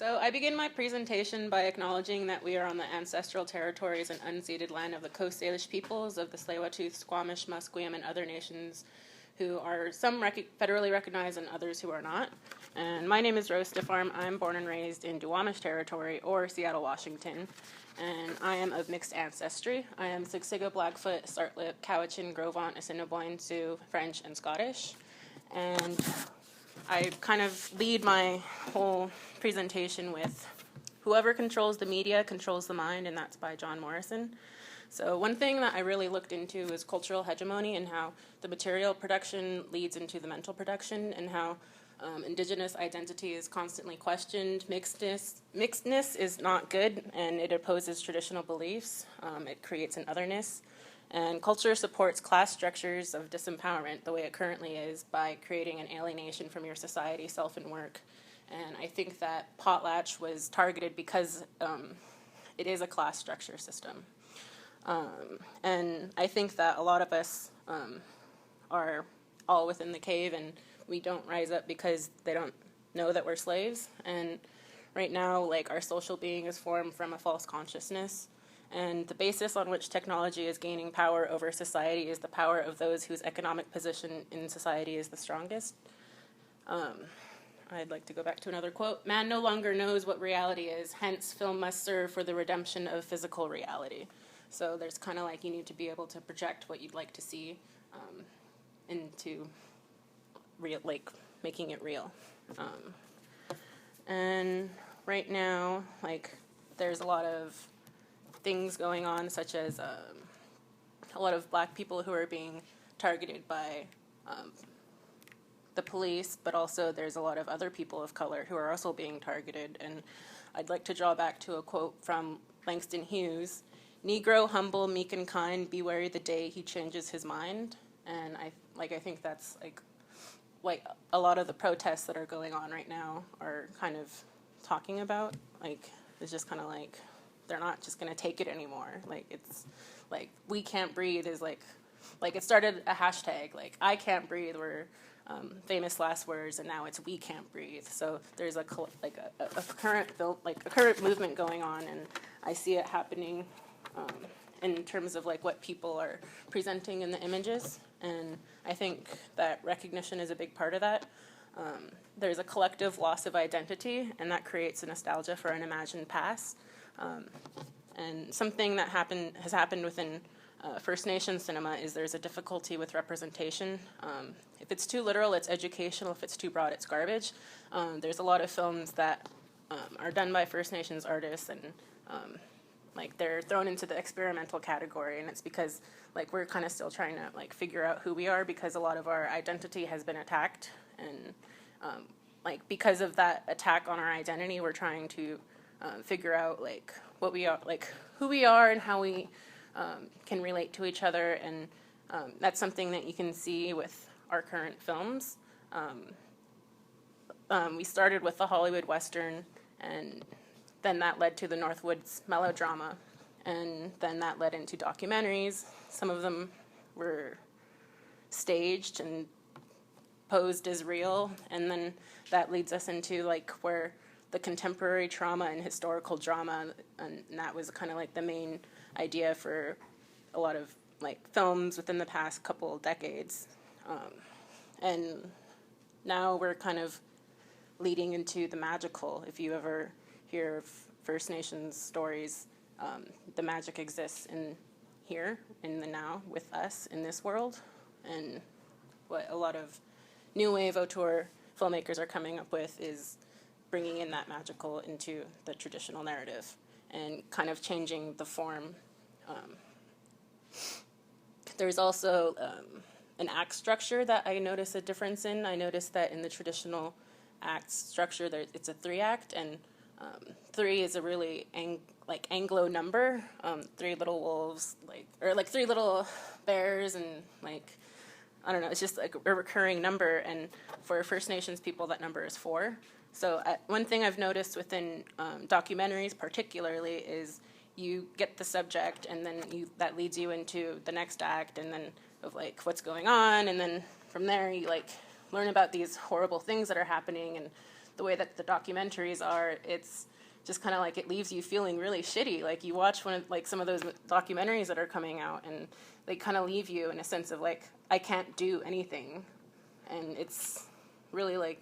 So I begin my presentation by acknowledging that we are on the ancestral territories and unceded land of the Coast Salish peoples of the Tsleil-Waututh, Squamish, Musqueam, and other nations who are some federally recognized and others who are not. And my name is Rose Stiffarm. I'm born and raised in Duwamish Territory, or Seattle, Washington. And I am of mixed ancestry. I am Siksika, Blackfoot, Sartlip, Cowichan, Grovant, Assiniboine, Sioux, French, and Scottish. And I kind of lead my whole presentation with whoever controls the media controls the mind, and that's by John Morrison. So one thing that I really looked into is cultural hegemony and how the material production leads into the mental production, and how indigenous identity is constantly questioned. Mixedness is not good, and it opposes traditional beliefs. It creates an otherness. And culture supports class structures of disempowerment the way it currently is by creating an alienation from your society, self, and work. And I think that Potlatch was targeted because it is a class structure system. And I think that a lot of us are all within the cave, and we don't rise up because they don't know that we're slaves. And right now, like, our social being is formed from a false consciousness. And the basis on which technology is gaining power over society is the power of those whose economic position in society is the strongest. I'd like to go back to another quote. Man no longer knows what reality is, hence film must serve for the redemption of physical reality. So there's kind of like you need to be able to project what you'd like to see into real, like making it real. And right now, like, there's a lot of things going on, such as a lot of black people who are being targeted by the police, but also there's a lot of other people of color who are also being targeted. And I'd like to draw back to a quote from Langston Hughes: "Negro, humble, meek, and kind, be wary the day he changes his mind." And I think that's like a lot of the protests that are going on right now are kind of talking about. Like, it's just kind of like they're not just going to take it anymore. Like, it's like we can't breathe is like it started a hashtag, like I can't breathe were famous last words, and now it's we can't breathe. So there's a current movement going on, and I see it happening in terms of like what people are presenting in the images. And I think that recognition is a big part of that. There's a collective loss of identity, and that creates a nostalgia for an imagined past. And something that has happened within First Nations cinema is there's a difficulty with representation. If it's too literal, it's educational. If it's too broad, it's garbage. There's a lot of films that are done by First Nations artists, and like they're thrown into the experimental category, and it's because like we're kind of still trying to like figure out who we are, because a lot of our identity has been attacked, and like because of that attack on our identity, we're trying to figure out like what we are, like who we are and how we can relate to each other. And that's something that you can see with our current films. We started with the Hollywood Western, and then that led to the Northwoods melodrama, and then that led into documentaries. Some of them were staged and posed as real, and then that leads us into like where the contemporary trauma and historical drama, and that was kind of like the main idea for a lot of like films within the past couple decades. And now we're kind of leading into the magical. If you ever hear of First Nations stories, the magic exists in here, in the now, with us, in this world. And what a lot of new wave auteur filmmakers are coming up with is bringing in that magical into the traditional narrative and kind of changing the form. There's also an act structure that I notice a difference in. I noticed that in the traditional act structure, it's a 3-act, and 3 is a really Anglo number. 3 little wolves, or 3 little bears, and like, I don't know, it's just like a recurring number. And for First Nations people, that number is 4. So one thing I've noticed within documentaries particularly is you get the subject, and then that leads you into the next act, and then of like what's going on, and then from there you like learn about these horrible things that are happening, and the way that the documentaries are, it's just kind of like it leaves you feeling really shitty. Like you watch some of those documentaries that are coming out, and they kind of leave you in a sense of like, I can't do anything, and it's really like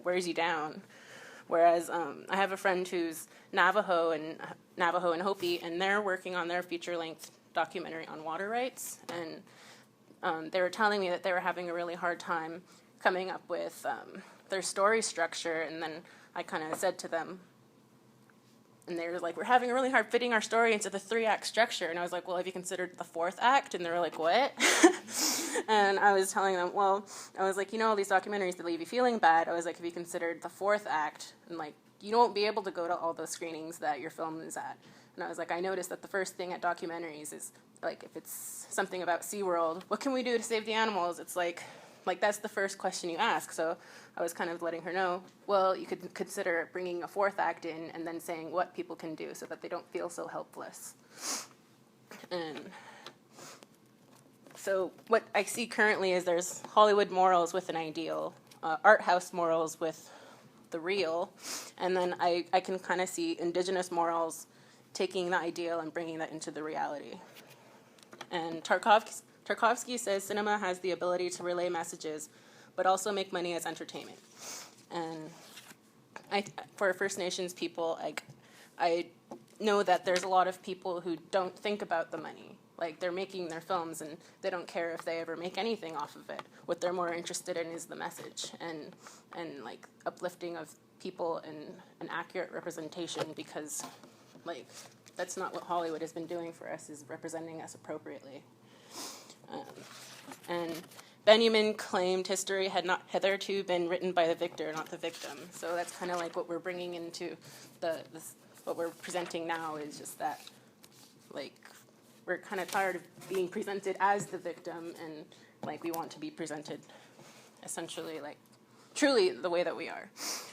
wears you down. Whereas I have a friend who's Navajo and Hopi, and they're working on their feature-length documentary on water rights, and they were telling me that they were having a really hard time coming up with their story structure. And then I kind of said to them, and they were like, we're having a really hard fitting our story into the 3-act structure. And I was like, well, have you considered the 4th act? And they were like, what? And I was telling them, well, I was like, all these documentaries that leave you feeling bad. I was like, have you considered the 4th act? And like, you won't be able to go to all those screenings that your film is at. And I was like, I noticed that the first thing at documentaries is, like, if it's something about SeaWorld, what can we do to save the animals? It's like that's the first question you ask. So I was kind of letting her know, well, you could consider bringing a 4th act in and then saying what people can do so that they don't feel so helpless. And so what I see currently is there's Hollywood morals with an ideal, art house morals with the real, and then I can kind of see indigenous morals taking the ideal and bringing that into the reality. And Tarkovsky says cinema has the ability to relay messages, but also make money as entertainment. And for First Nations people, I know that there's a lot of people who don't think about the money. Like, they're making their films, and they don't care if they ever make anything off of it. What they're more interested in is the message and like, uplifting of people and an accurate representation, because, like, that's not what Hollywood has been doing for us, is representing us appropriately. And Benjamin claimed history had not hitherto been written by the victor, not the victim. So that's kind of like what we're bringing into what we're presenting now, is just that, like, we're kind of tired of being presented as the victim, and like we want to be presented essentially like truly the way that we are.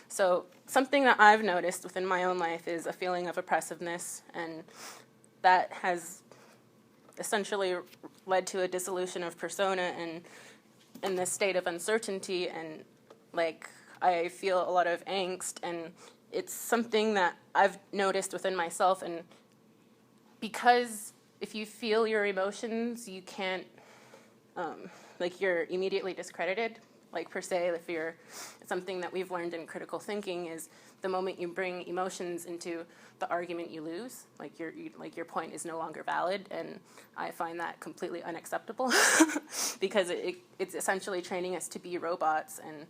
So something that I've noticed within my own life is a feeling of oppressiveness, and that has essentially led to a dissolution of persona and in this state of uncertainty, and like I feel a lot of angst, and it's something that I've noticed within myself. And because if you feel your emotions, you can't, like, you're immediately discredited. Like, per se, if you're, something that we've learned in critical thinking is the moment you bring emotions into the argument, you lose. Like, your point is no longer valid, and I find that completely unacceptable because it's essentially training us to be robots, and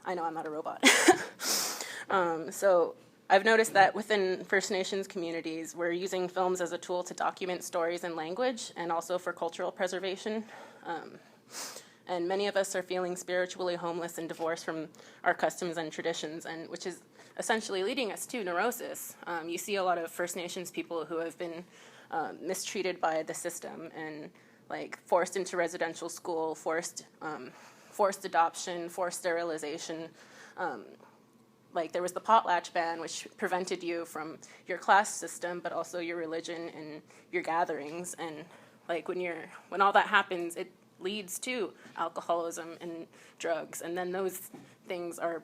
I know I'm not a robot. So I've noticed that within First Nations communities, we're using films as a tool to document stories and language, and also for cultural preservation. And many of us are feeling spiritually homeless and divorced from our customs and traditions, and which is essentially leading us to neurosis. You see a lot of First Nations people who have been mistreated by the system, and like forced into residential school, forced adoption, forced sterilization. Like, there was the potlatch ban, which prevented you from your class system, but also your religion and your gatherings. And like when all that happens, it leads to alcoholism and drugs. And then those things are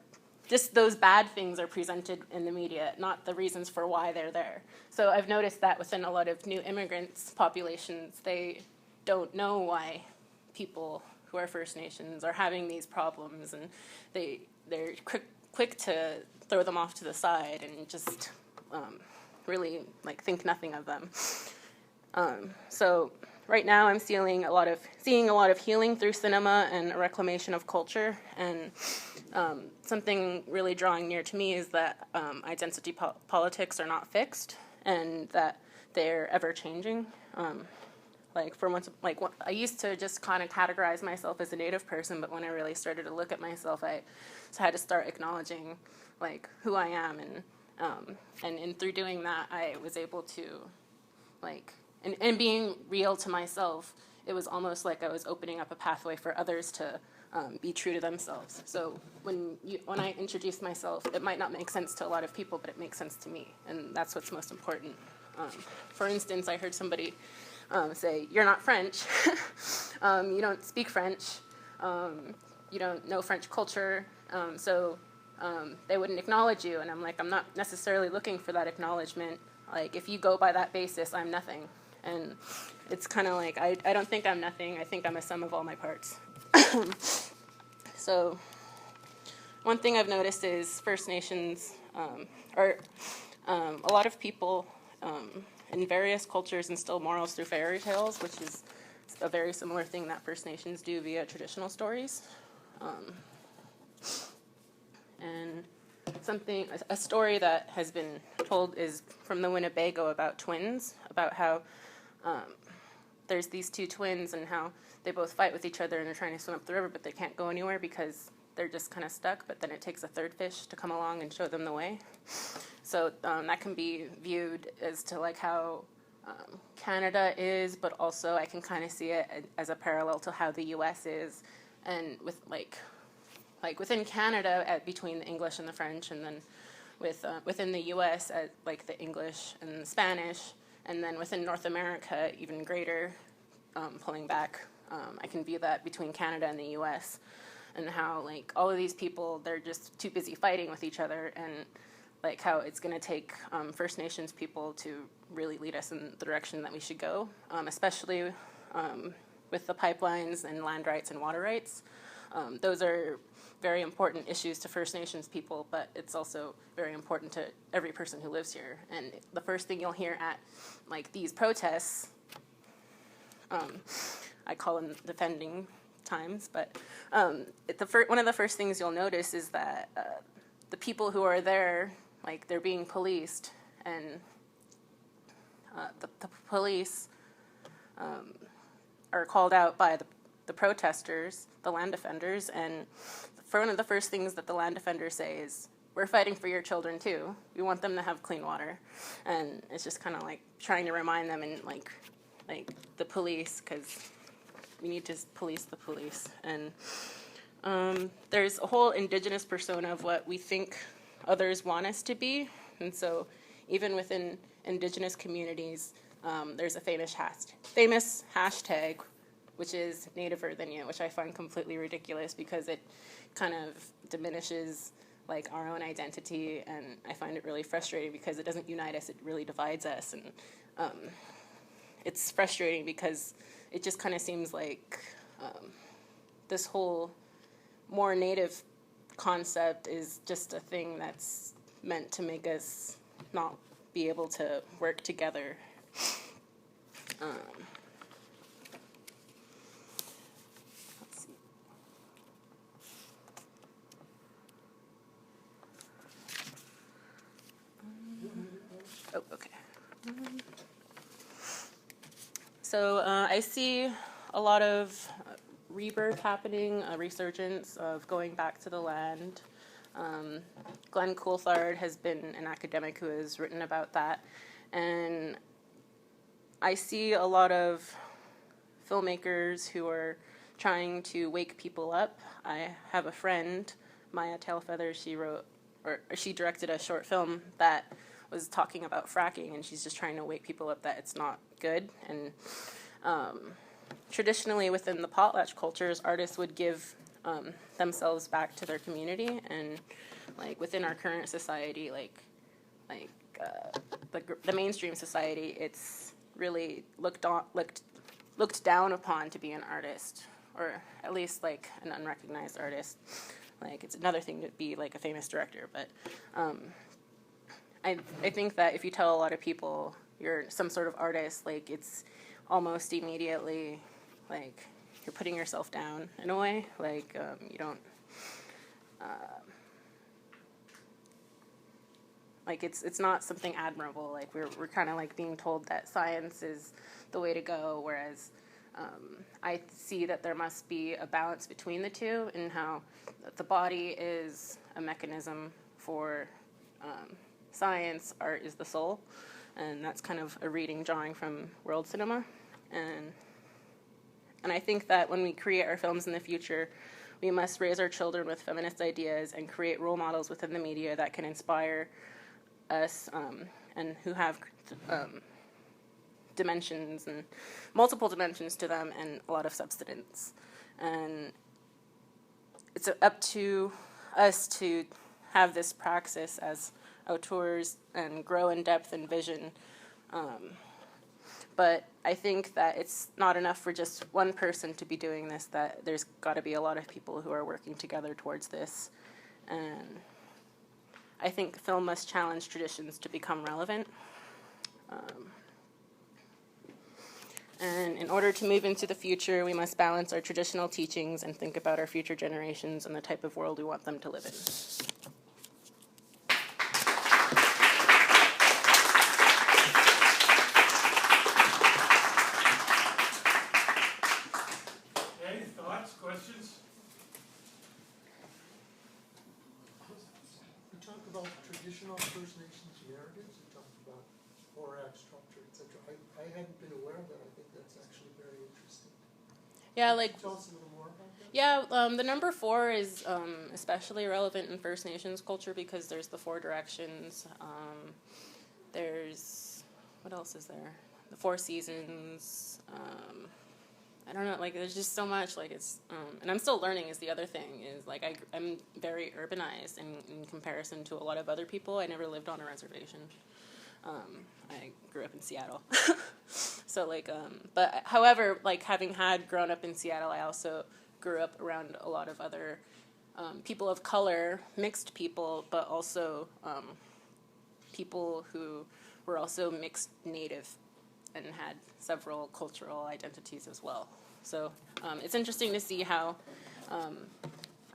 just, those bad things are presented in the media, not the reasons for why they're there. So I've noticed that within a lot of new immigrants populations, they don't know why people who are First Nations are having these problems, and they're quick to throw them off to the side and just really like think nothing of them. So right now I'm seeing a lot of healing through cinema and a reclamation of culture, and something really drawing near to me is that identity politics are not fixed, and that they're ever changing. I used to just kind of categorize myself as a Native person, but when I really started to look at myself, I had to start acknowledging like who I am, and through doing that, I was able to and being real to myself. It was almost like I was opening up a pathway for others to be true to themselves. So when I introduce myself, it might not make sense to a lot of people, but it makes sense to me, and that's what's most important. For instance, I heard somebody say, "You're not French. You don't speak French. You don't know French culture. So they wouldn't acknowledge you. And I'm like, I'm not necessarily looking for that acknowledgement. Like, if you go by that basis, I'm nothing. And it's kind of like, I don't think I'm nothing. I think I'm a sum of all my parts. So one thing I've noticed is First Nations are a lot of people in various cultures instill morals through fairy tales, which is a very similar thing that First Nations do via traditional stories. And a story that has been told is from the Winnebago about twins, about how there's these two twins and how they both fight with each other and they're trying to swim up the river, but they can't go anywhere because they're just kind of stuck, but then it takes a third fish to come along and show them the way. So that can be viewed as to like how Canada is, but also I can kind of see it as a parallel to how the U.S. is, and with like within Canada between the English and the French, and then within the U.S. at like the English and the Spanish, and then within North America even greater, pulling back. I can view that between Canada and the U.S. and how like all of these people, they're just too busy fighting with each other, and like how it's going to take First Nations people to really lead us in the direction that we should go, especially with the pipelines and land rights and water rights. Those are very important issues to First Nations people, but it's also very important to every person who lives here. And the first thing you'll hear at like these protests, I call them defending times, but one of the first things you'll notice is that the people who are there, like they're being policed, and the police are called out by the protesters, the land defenders, and one of the first things that the land defenders say is, "We're fighting for your children too. We want them to have clean water." And it's just kind of like trying to remind them, and like the police, because we need to police the police. And there's a whole indigenous persona of what we think others want us to be. And so even within indigenous communities, there's a famous hashtag, which is nativer than you, which I find completely ridiculous because it kind of diminishes like our own identity, and I find it really frustrating because it doesn't unite us, it really divides us. And it's frustrating because it just kind of seems like this whole more native concept is just a thing that's meant to make us not be able to work together. Let's see. Oh, okay. So I see a lot of rebirth happening, a resurgence of going back to the land. Glenn Coulthard has been an academic who has written about that. And I see a lot of filmmakers who are trying to wake people up. I have a friend, Maya Tailfeather, she directed a short film that was talking about fracking, and she's just trying to wake people up that it's not good. And traditionally within the potlatch cultures, artists would give themselves back to their community, and like within our current society, the mainstream society, it's really looked down upon to be an artist, or at least like an unrecognized artist. Like it's another thing to be like a famous director, but I think that if you tell a lot of people you're some sort of artist, like it's almost immediately like you're putting yourself down in a way. Like you don't like it's not something admirable. Like we're kind of like being told that science is the way to go, whereas I see that there must be a balance between the two, and how the body is a mechanism for science, art is the soul, and that's kind of a reading drawing from world cinema. And I think that when we create our films in the future, we must raise our children with feminist ideas and create role models within the media that can inspire us and who have dimensions and multiple dimensions to them and a lot of substance. And it's up to us to have this praxis as auteurs and grow in depth and vision. But I think that it's not enough for just one person to be doing this, that there's got to be a lot of people who are working together towards this. And I think film must challenge traditions to become relevant. And in order to move into the future, we must balance our traditional teachings and think about our future generations and the type of world we want them to live in. Any thoughts, questions? We talked about traditional First Nations narratives, we talked about Horak structure, etc. I hadn't been aware of that. I think that's actually very interesting. Yeah, Can you like, tell us a little more about that? yeah, the number 4 is especially relevant in First Nations culture because there's the 4 directions. There's, what else is there? The 4 seasons. I don't know, like, there's just so much, like, it's, and I'm still learning is the other thing, is, like, I'm very urbanized in comparison to a lot of other people. I never lived on a reservation. I grew up in Seattle. So, like, but however, like, having grown up in Seattle, I also grew up around a lot of other people of color, mixed people, but also people who were also mixed Native and had several cultural identities as well. So it's interesting to see how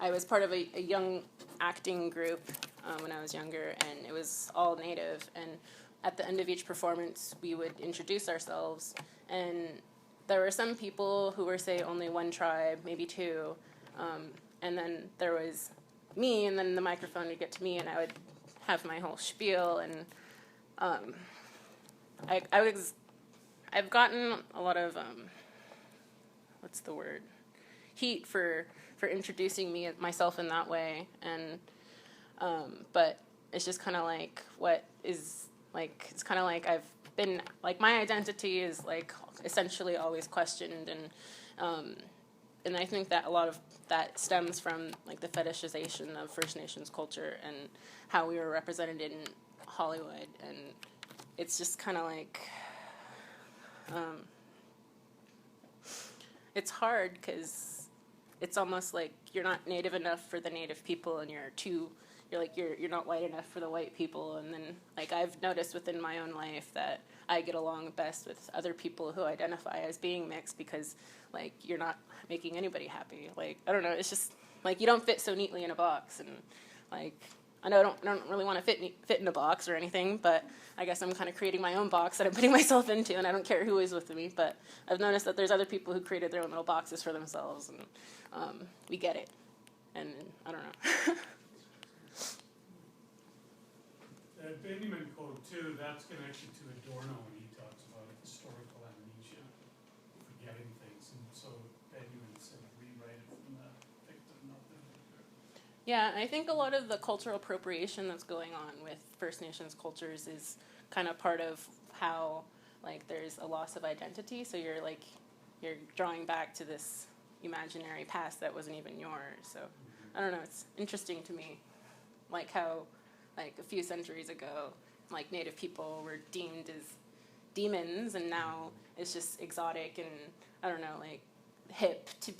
I was part of a young acting group when I was younger, and it was all Native, and at the end of each performance, we would introduce ourselves, and there were some people who were, say, only one tribe, maybe 2, and then there was me, and then the microphone would get to me, and I would have my whole spiel, and I've gotten a lot of, what's the word, heat for introducing myself in that way, and, but it's just kind of like, what is, like, it's kind of like I've been, like, my identity is, like, essentially always questioned, and I think that a lot of that stems from, like, the fetishization of First Nations culture and how we were represented in Hollywood, and it's just kind of like, it's hard because it's almost like you're not Native enough for the Native people, and you're not white enough for the white people, and then, like, I've noticed within my own life that I get along best with other people who identify as being mixed because, like, you're not making anybody happy. Like, I don't know, it's just, like, you don't fit so neatly in a box, and, like, I know I don't really want to fit in a box or anything, but I guess I'm kind of creating my own box that I'm putting myself into, and I don't care who is with me, but I've noticed that there's other people who created their own little boxes for themselves, and we get it, and I don't know. Benjamin quote too, that's connected to Adorno when he talks about historical amnesia, forgetting things, and so Benjamin said rewrite it from the victim, not the victor. Yeah, I think a lot of the cultural appropriation that's going on with First Nations cultures is kind of part of how, like, there's a loss of identity, so you're drawing back to this imaginary past that wasn't even yours, so I don't know, it's interesting to me, like, how, like, a few centuries ago, like, Native people were deemed as demons, and now it's just exotic and, I don't know, like, hip to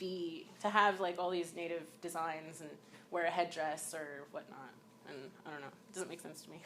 have, like, all these Native designs and wear a headdress or whatnot, and I don't know, it doesn't make sense to me.